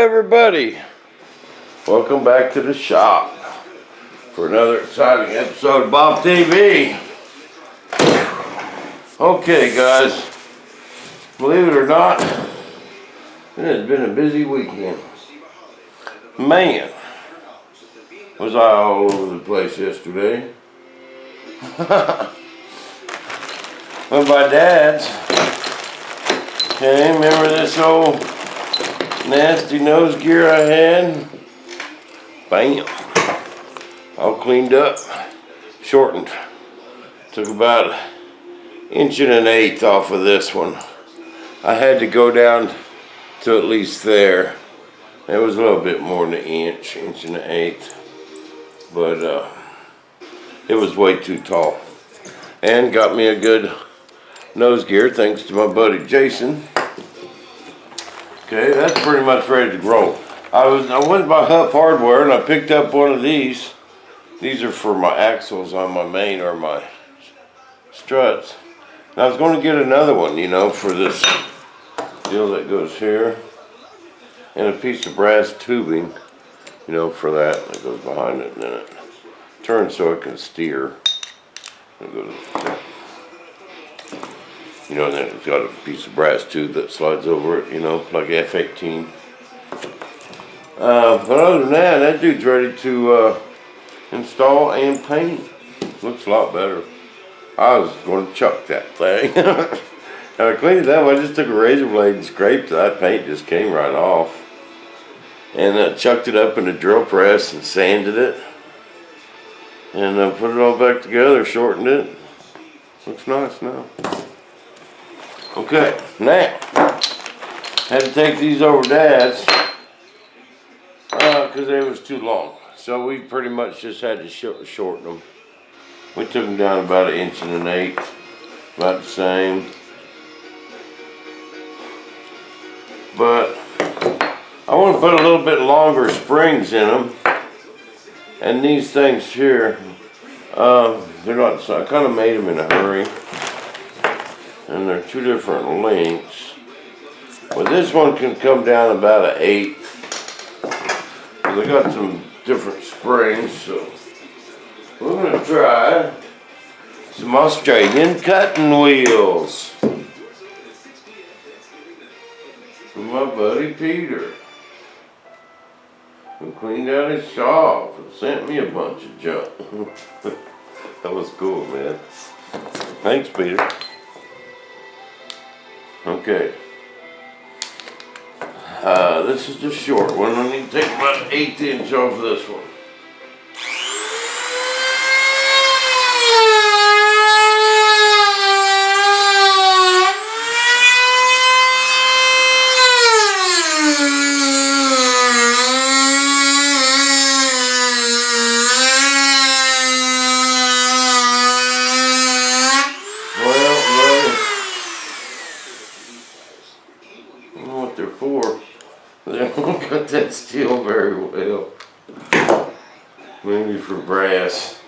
everybody. Welcome back to the shop for another exciting episode of Bob TV. Okay, guys, believe it or not, it has been a busy weekend. Man, was I all over the place yesterday. Went by Dad's. Okay, remember this old nasty nose gear I had? Bam. All cleaned up, shortened. Took about 1.1 inches off of this one. I had to go down to at least there. It was a little bit more than 1 inch, 1.1 inches. But it was way too tall. And got me a good nose gear thanks to my buddy Jason. Okay, that's pretty much ready to roll. I went by Huff Hardware and I picked up one of these. These are for my axles on my main or my struts. And I was going to get another one, you know, for this deal that goes here. And a piece of brass tubing, you know, for that goes behind it. And then it turns so it can steer. It goes, you know, and then it's got a piece of brass tube that slides over it, you know, like F-18. But other than that, that dude's ready to install and paint. Looks a lot better. I was going to chuck that thing. And I cleaned it up. I just took a razor blade and scraped it. That paint just came right off. And chucked it up in the drill press and sanded it. And put it all back together, shortened it. Looks nice now. Okay, now, had to take these over Dad's because they was too long. So we pretty much just had to shorten them. We took them down about 1.1 inches, about the same. But I want to put a little bit longer springs in them. And these things here, they're not, so I kind of made them in a hurry. And they're two different lengths. Well, this one can come down about 1/8. Because I got some different springs, so we're going to try some Australian cutting wheels from my buddy Peter, who cleaned out his shop and sent me a bunch of junk. That was cool, man. Thanks, Peter. Okay. This is the short one. I need to take about 1/8 inch off of this one. They don't cut that steel very well. Maybe for brass.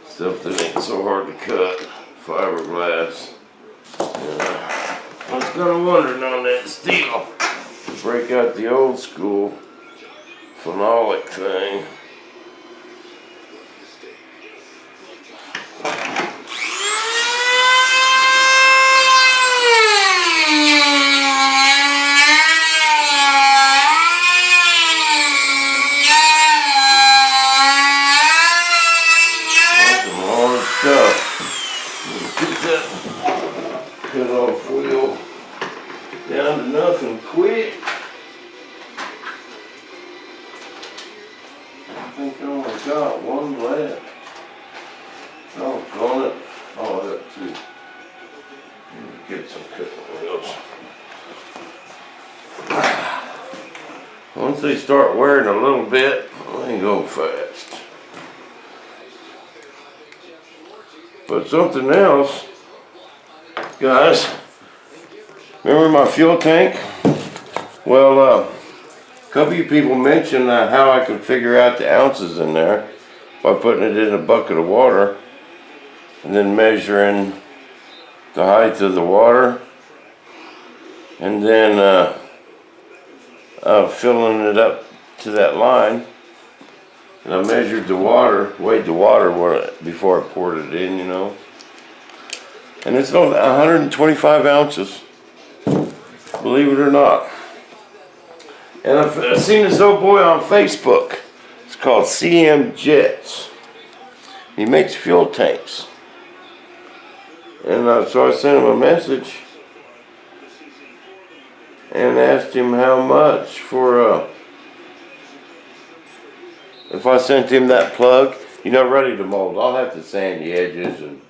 Stuff that ain't so hard to cut. Fiberglass. I was kind of wondering on that steel. Break out the old school phenolic thing. Cut off wheel down to nothing quick. I think I only got one left. Oh, darn it. Oh, I got two. Need to get some cutting wheels. Once they start wearing a little bit, they go fast. But something else, guys, remember my fuel tank? Well, a couple of you people mentioned how I could figure out the ounces in there by putting it in a bucket of water and then measuring the height of the water and then filling it up to that line. And I measured the water, weighed the water before I poured it in, you know. And it's only 125 ounces, believe it or not. And I've seen this old boy on Facebook. It's called CM Jets. He makes fuel tanks. And so I sent him a message and asked him how much for if I sent him that plug. You know, ready to mold. I'll have to sand the edges and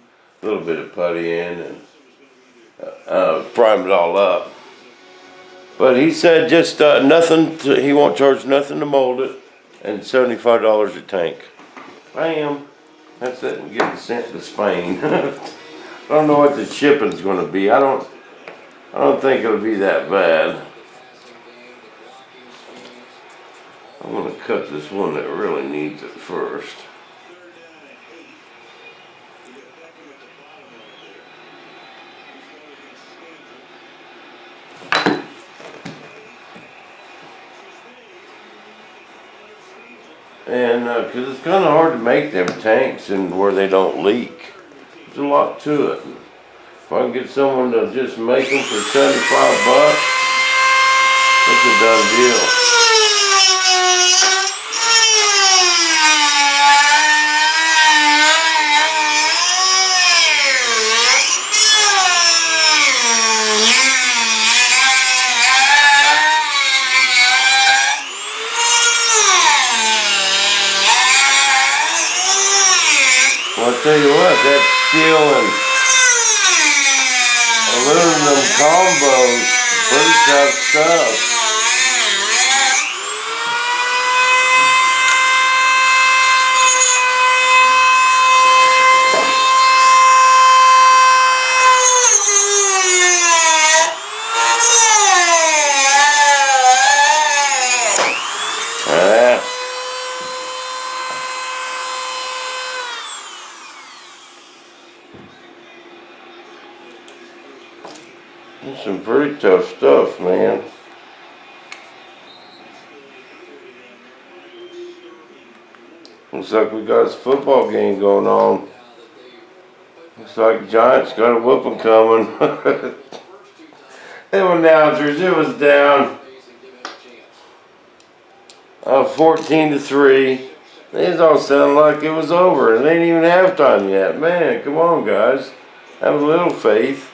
a little bit of putty in and prime it all up. But he said just nothing. He won't charge nothing to mold it, and $75 a tank. Bam. That's it. And get it sent to Spain. I don't know what the shipping's going to be. I don't think it'll be that bad. I'm going to cut this one that really needs it first. And because it's kind of hard to make them tanks and where they don't leak. There's a lot to it. If I can get someone to just make them for $75, that's a done deal. Well, I'll tell you what, that steel and aluminum combos, pretty tough stuff. That's some pretty tough stuff, man. Looks like we got this football game going on. Looks like Giants got a whooping coming. Them announcers, it was down 14-3. These all sound like it was over, and they ain't even halftime yet. Man, come on, guys. Have a little faith.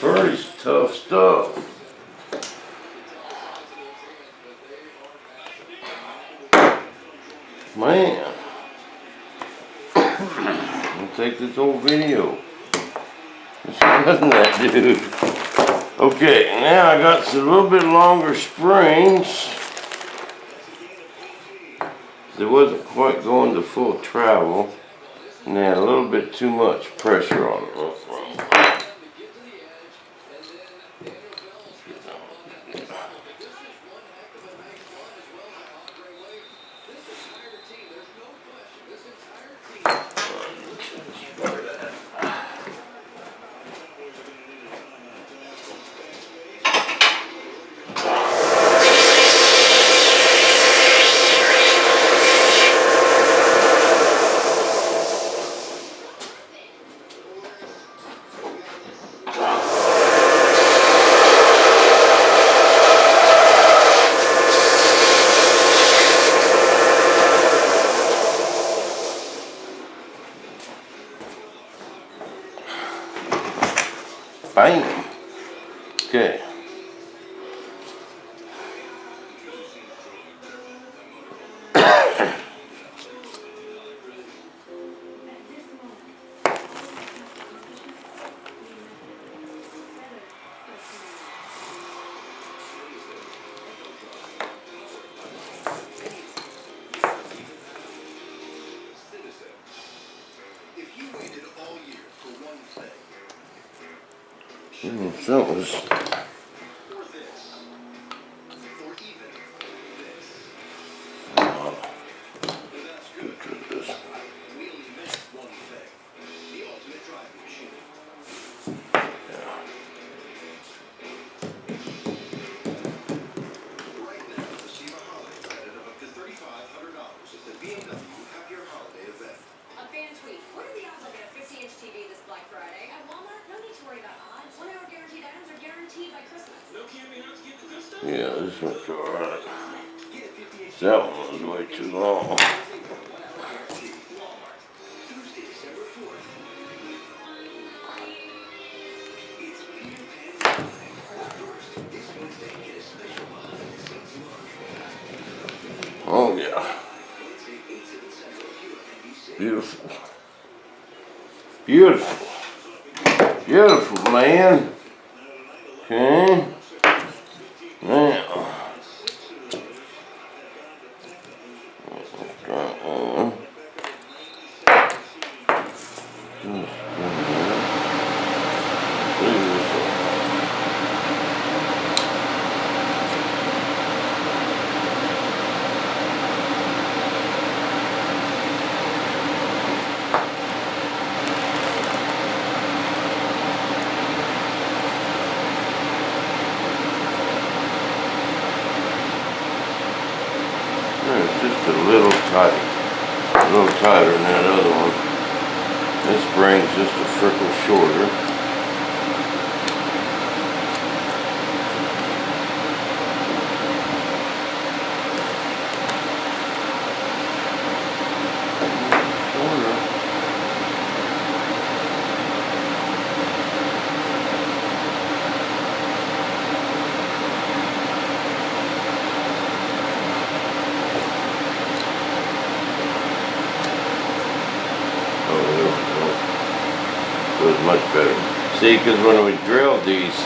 Pretty tough stuff. Man. I'll take this whole video. Doesn't that, dude? Okay, now I got some little bit longer springs. It wasn't quite going to full travel. And they had a little bit too much pressure on it. Okay. Something was. Yeah, this one's alright. That one was way too long. Oh yeah. Beautiful. Beautiful. Beautiful, man. Okay. Now. It's just a little tight. A little tighter than that other one. This spring's just a freckle shorter. It was much better. See, because when we drilled these,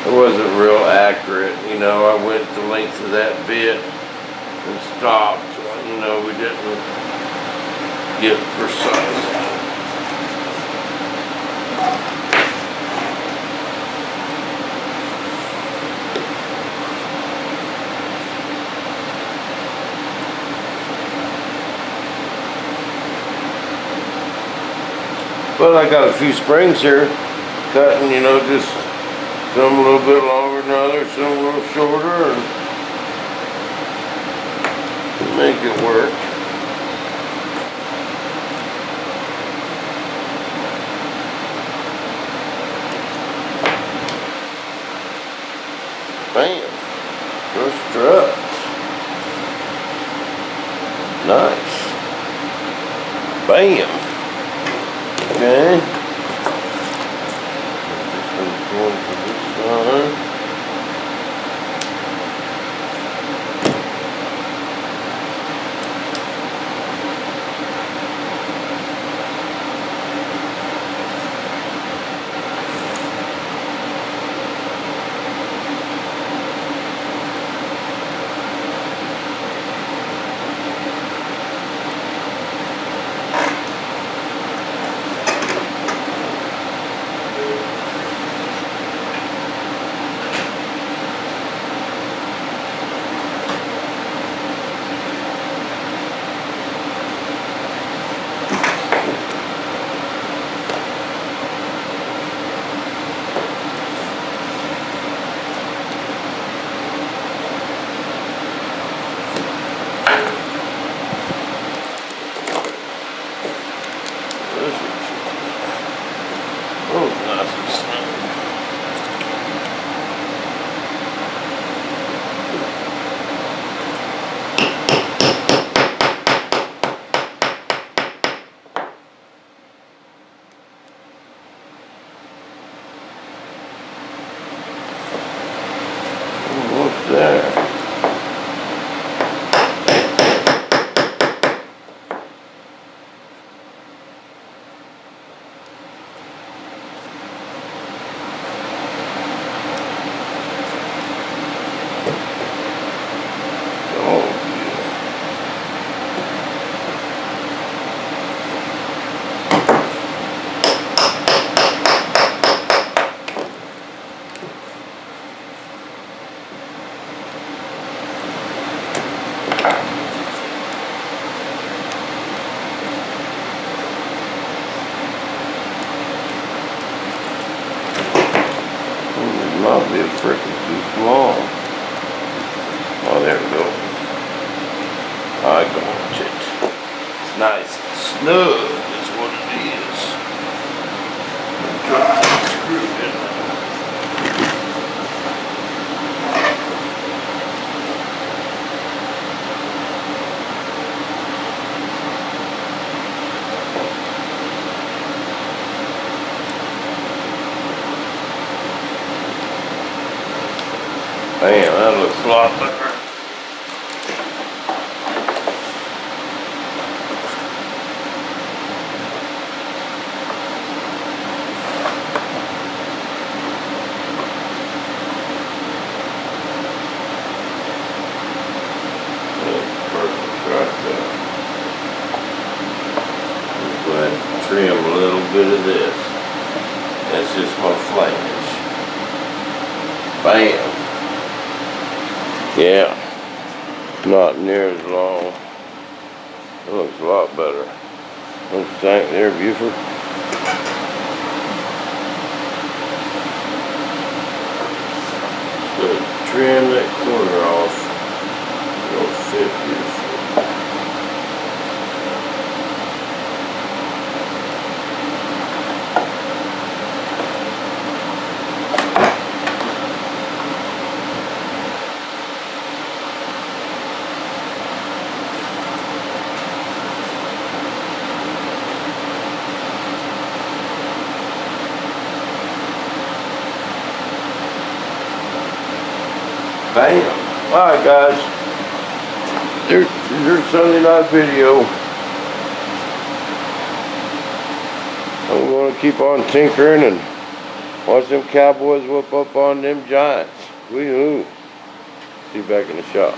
it wasn't real accurate. You know, I went the length of that bit and stopped. You know, we didn't get precise. But I got a few springs here, cutting, you know, just some a little bit longer than others, some a little shorter, and make it work. Bam, first struts. Nice. Bam. Okay. This one's going to this side. bit freaking too small. Oh, there we go. I got it. It's nice and snug is what it is. Drop that screw in there. Bam, that looks a lot better. That's perfect right there. Just go ahead and trim a little bit of this. That's just my flange. Bam. Yeah, not near as long. It looks a lot better. Don't you think there, Buford? Good. Trim that corner off. It'll fit beautiful. Bam. Alright guys. There's your Sunday night video. I'm gonna keep on tinkering and watch them Cowboys whoop up on them Giants. Wee-hoo. See you back in the shop.